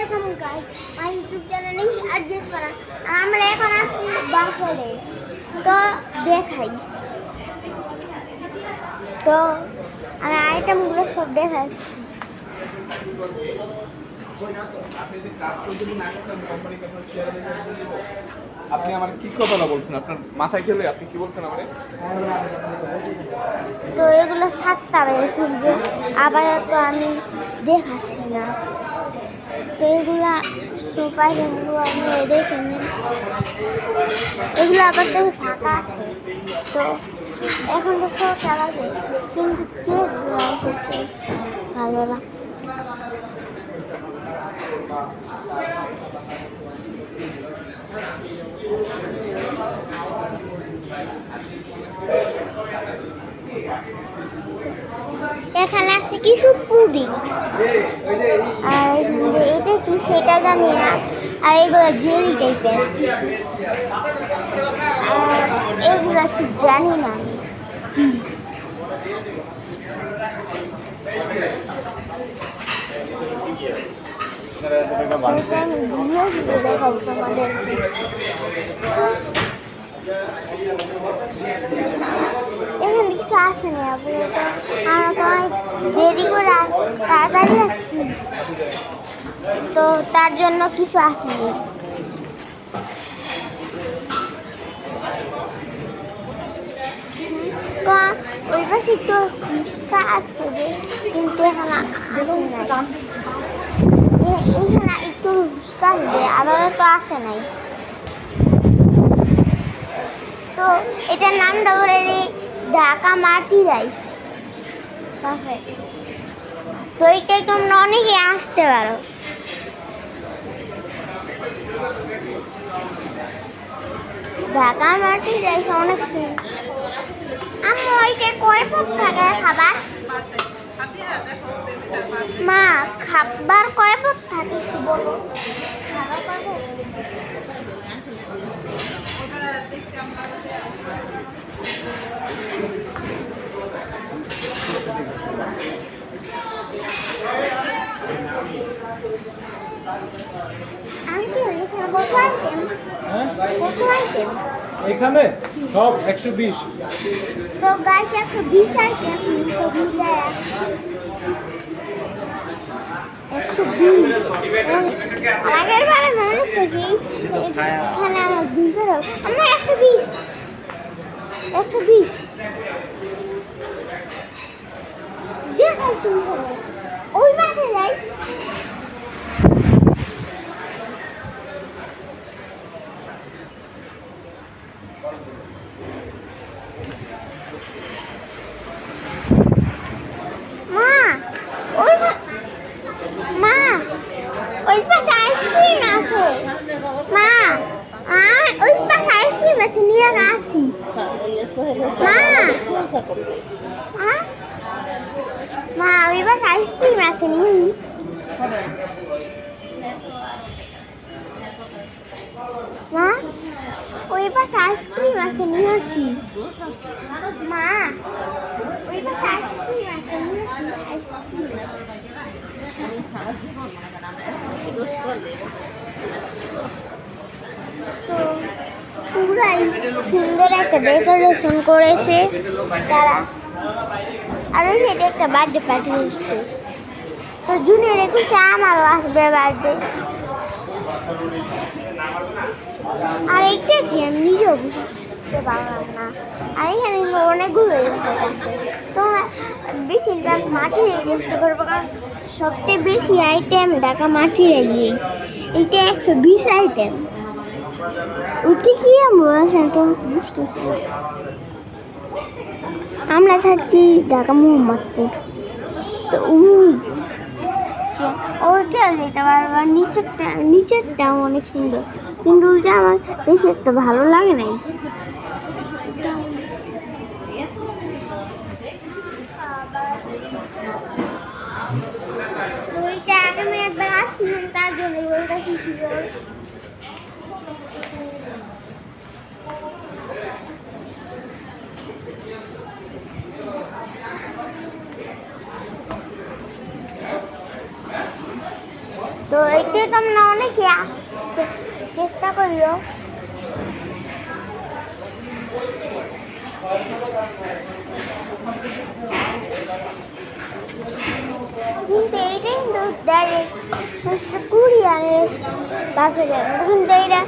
Welcome guys my YouTube channel is adjust করা। আমরা এখন আসছি বাফলে, তো দেখাই। তো আমি আইটেমগুলো সব দেখাচ্ছি। আপনি আমার কি কথাটা বলছেন? আপনার মাথায় খেলে আপনি কি বলছেন আমারে? তো এগুলো 7টা বের খুলবে, আবার তো আমি দেখাচ্ছি না। তো এগুলা সব আইটেমগুলো আমি দেখে নিই। এগুলো আবার তো ফাঁকা আছে, তো এখন তো সব চালাবে, কিন্তু কেকগুলো এসেছে ভালো লাগে। এখানে আছে কিছু পুডিংস, আর এটা কি সেটা জানি না, আর এগুলো জেলি টাইপের, আর এগুলো কি জানি না আমি কি। দেখাবো তোমাদের। এখানে কিছু আসেনি, আপাতত আমরা তো অনেক দেরি করে তাড়াতাড়ি আসছি, তো তার জন্য কিছু আসেনি। ওই পাশে তো ফুচকা আসছে, কিন্তু এখানে এখানে একটু ফুচকা আসবে, আবার তো আসে নাই। তো এটার নামটা বলে ঢাকা মাটি রাইস। তো এইটাই তোমরা অনেকে আসতে পারো। ঢাকা মাটি রাইস অনেক সুন্দর। আমি ওইটা কয় ফুট থাকে খাবার? মা, খাবার কয় ফুট থাকে কি বলো? খাবার কয় ফুট? এখানে সব 120। তো গাইস 120 আইটেম, সব মিলায় 120। আগের বারে মনে করি এখানে আমার 2 করে আমরা 120 দেখাইছি। ওই পাশে যাই। ওই পাশে আইসক্রিম আছে। মা, ওই পাশে আইসক্রিম আছে, নিয়ে আসি। মা, ওই পাশে আইসক্রিম আছে, নিয়ে মা, ওই পাশে আইসক্রিম আছে, নিয়ে আসি। মা, ওই পাশে আইসক্রিম আছে, নিয়ে আসি। পুরাই সুন্দর একটা ডেকোরেশন করেছে তারা, আর ওই সাইডে একটা বার্থডে পার্টি হচ্ছে। তো জুনিয়র 21-এ আমারও আসবে বার্থডে। আর এইটা কি আমি নিজেও বুঝতে পারলাম না। আর এখানে অনেকগুলো আছে, তোমরা বেশিরভাগ মাটির চেষ্টা করবো, কারণ সবচেয়ে বেশি আইটেম ঢাকা মাটির এগিয়ে। এইটা 120 আইটেম। ওইটা কি বলছেন তো বুঝতেছি। আমরা থাকি ঢাকা মোহাম্মদপুর, তো ওইটা যেতে পারবো। নিচেরটা অনেক সুন্দর, কিন্তু ওইটা আমার বেশি একটা ভালো লাগে নাই। ওইটা আগে আমি একবার আসছিলাম, তার জন্য ওইটা কি ছিল। তো এইটা তোমরা অনেকে চেষ্টা করিও। কিন্তু এইটা কিন্তু ডাইরেক্ট হচ্ছে কোরিয়ানের বাসা যায়, কিন্তু এইটা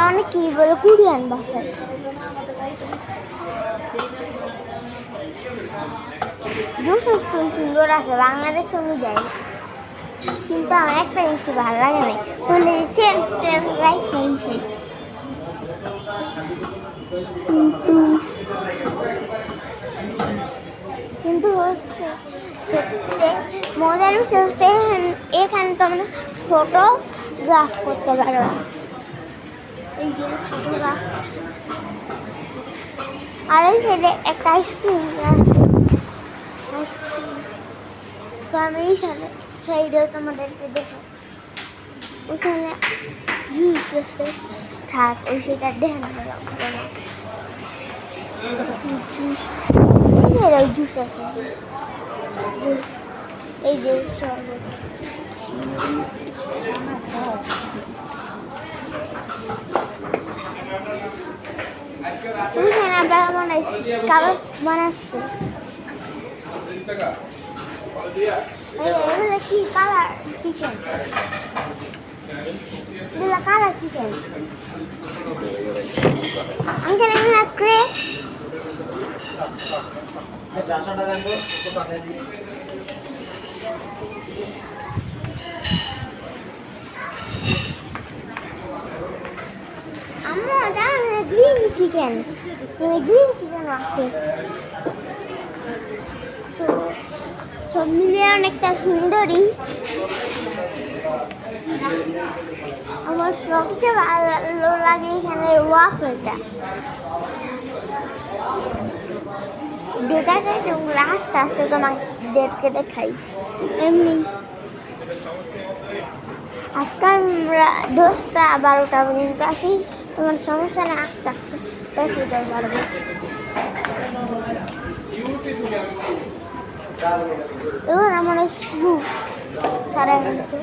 অনেক কি বলে কোরিয়ান বাসা। যথেষ্ট সুন্দর আছে, বাংলাদেশ অনুযায়ী। কিন্তু আমার একটা জিনিস ভালো লাগে নাই, মানে ট্রেন রাইট খেয়েছে। কিন্তু হচ্ছে মজার বিষয় হচ্ছে এখানে তোমরা ফটোগ্রাফ করতে পারো। এই যে ফটোগ্রাফ, আর এই সাইডে একটা আইসক্রিম আছে। তো আমি এই সাইডে তোমাদেরকে দেখো, ওখানে জুস আছে, থাক ওই সেটা দেখানো হবে না। জুস, এই যে জুস আছে, এই যে শরবত। ওইখানে আমরা বানাইছি, কাবাব বানাচ্ছি। এগুলো কি কালার চিকেন, এগুলো কালার চিকেন। আঙ্কেল এগুলো ক্রেক। আমরা জানি গ্রিন চিকেন, গ্রিন চিকেন আছে। সব মিলিয়ে অনেকটা সুন্দরী। আমার সবচেয়ে ভালো লাগে এখানে ওয়াফেলটা। দেখা যায় ওগুলো আস্তে আস্তে তোমাদেরকে দেখাই। এমনি আজকাল আমরা 10টা 12টা পর্যন্ত আসি, তোমার সমস্যা না, আস্তে আস্তে দেখে যাই পারবো। এবার আমার শু সারা কিন্তু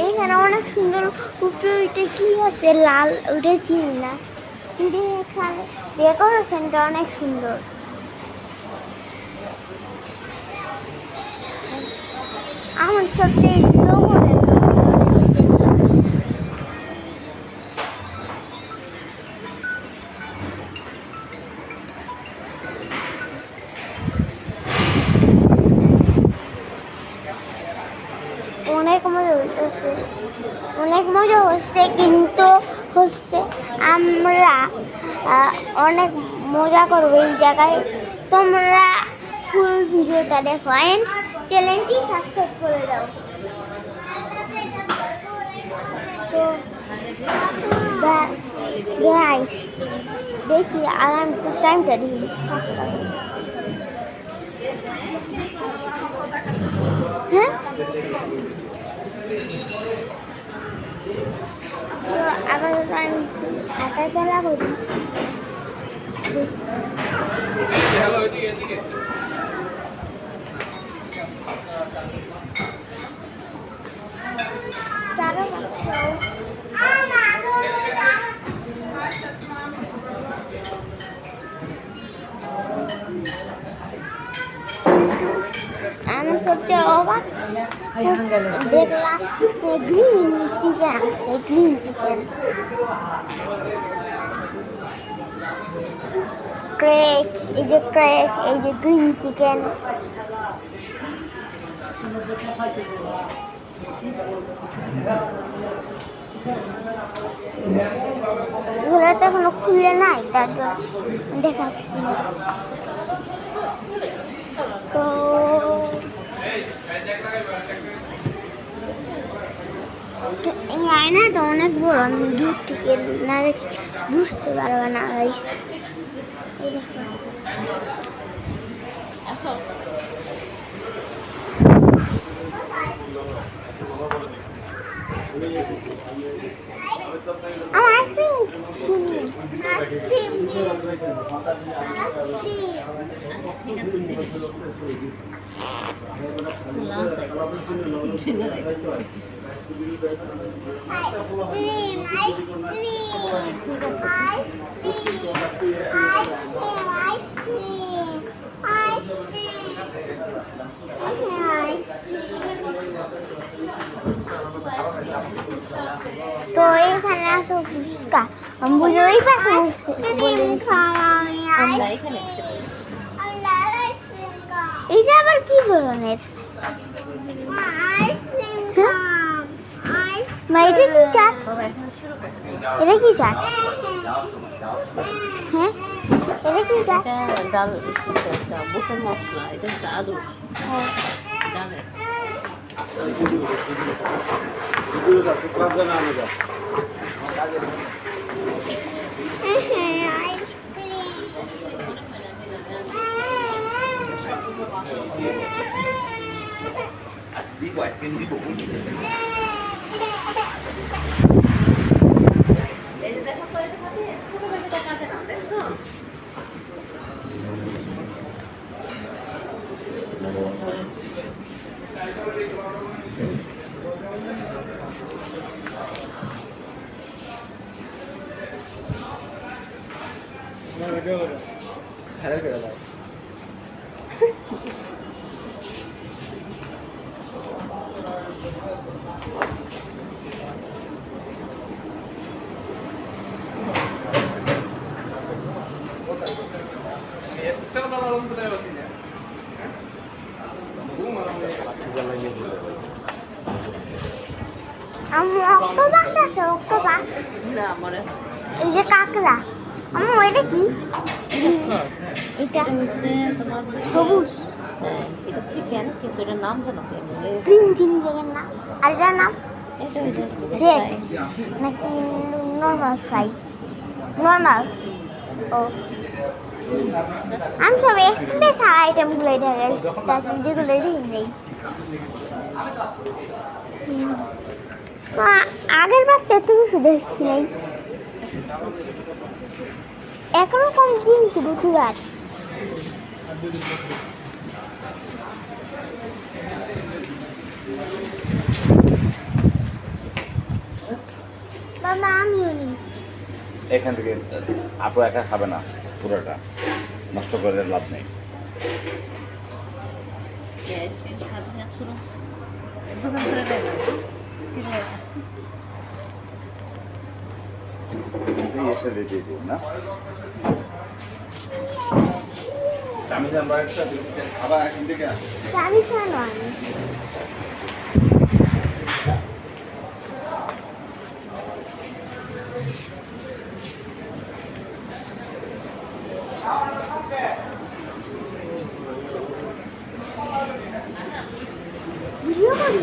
এইখানে অনেক সুন্দর। উপরে ওইটা কি আছে লাল, ওইটা চিনি না, কিন্তু এখানে ডেকোরেশনটা অনেক সুন্দর। আমার সবচেয়ে অনেক মজা হইতেছে, অনেক মজা হচ্ছে। কিন্তু হচ্ছে আমরা অনেক মজা করবো এই জায়গায়। তোমরা ফুল ভিডিওটা দেখো, এন্ড চ্যানেলটি সাবস্ক্রাইব করে দাও। তো গাইস দেখি আগাম টাইমটা দিই, হ্যাঁ। তো আপাতত আমি হাঁটা চলা করি। আমি সবচেয়ে অবাক দেখলাম গ্রিন চিকেন আছে, গ্রিন চিকেন ক্রেক, এই যে ক্রেক, এই যে গ্রিন চিকেন। এগুলো তো এখনো খুলে নাই, তারপর দেখাচ্ছি। তো এই আয়নাটা অনেক বড়, আমি দূর থেকে না দেখে বুঝতে পারবো না। এই দেখো, আমার আইসক্রিম আইসক্রিম ঠিক আছে দেবে লাঞ্চ ট্রেনার তো এখানে আসো ফুচকা আমি বলি ওই পাশে বলে আমরা এখানে ছিল এইটা আবার কি ধরনের মা এটা কি চাট বাবা এখন শুরু করে এটা কি চাট হ্যাঁ এটা কি চাট এটা ডাল একটা বুটের মশলা এটা হচ্ছে আলু ডালের দিব আইসক্রিম দিব এই যে দেখো তো এটা খাবে ছোট বেটা কাটে না দেখছো হ্যাঁ করে দাও অক্টোপাস আছে অক্টোপাস না মনে হয় এই যে কাঁকড়া আমার ওইটা কি সস এটা এটা হচ্ছে তোমার সবুজ এটা চিকেন কিন্তু এটার নাম জানো কি গ্রিন চিলি চিকেন না আর এটার নাম এটা হয়ে যাচ্ছে রেড নাকি নর্মাল ফ্রাই নর্মাল ও আমি সব স্পেশাল আইটেমগুলো এটা যেগুলো রেডি নেই আগের বার তো এত কিছু দেখছি নাই একরকম দিন শুধু তুলার বাবা আমিও নিই এখান থেকে আপু একা খাবে না পুরোটা নষ্ট করে লাভ নেই সাথে শুরু দোকান করে দেয় ছিল কিন্তু এসে রেডি দিও না আমি আমরা একটা খাবার এখান থেকে আমি কেন আমি ভিডিও করি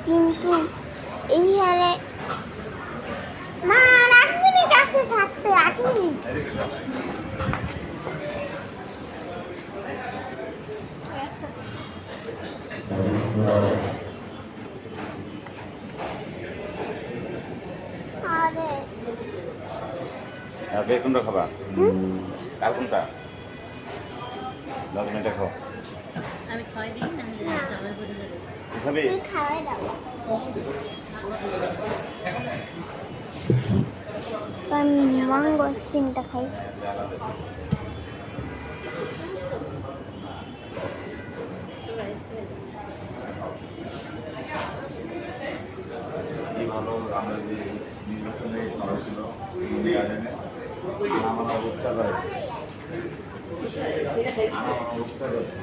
কিন্তু এইখানে মা আর 8 মিনিট আছে থাকতে 8 মিনিট আরে আর কে কোনটা খাবা হুম কার কোনটা 10 মিনিটে খাও আমি খাই দিই না জামাই পড়ে যাবে তুই খাবি তুই খাওয়াই দাও আমি ম্যাঙ্গো স্টিংটা খাই এই ভালো আমরা যে নির্বাচনে করা ছিল গার্ডেনে আমার অবস্থা রয়েছে আমার অবস্থা রয়েছে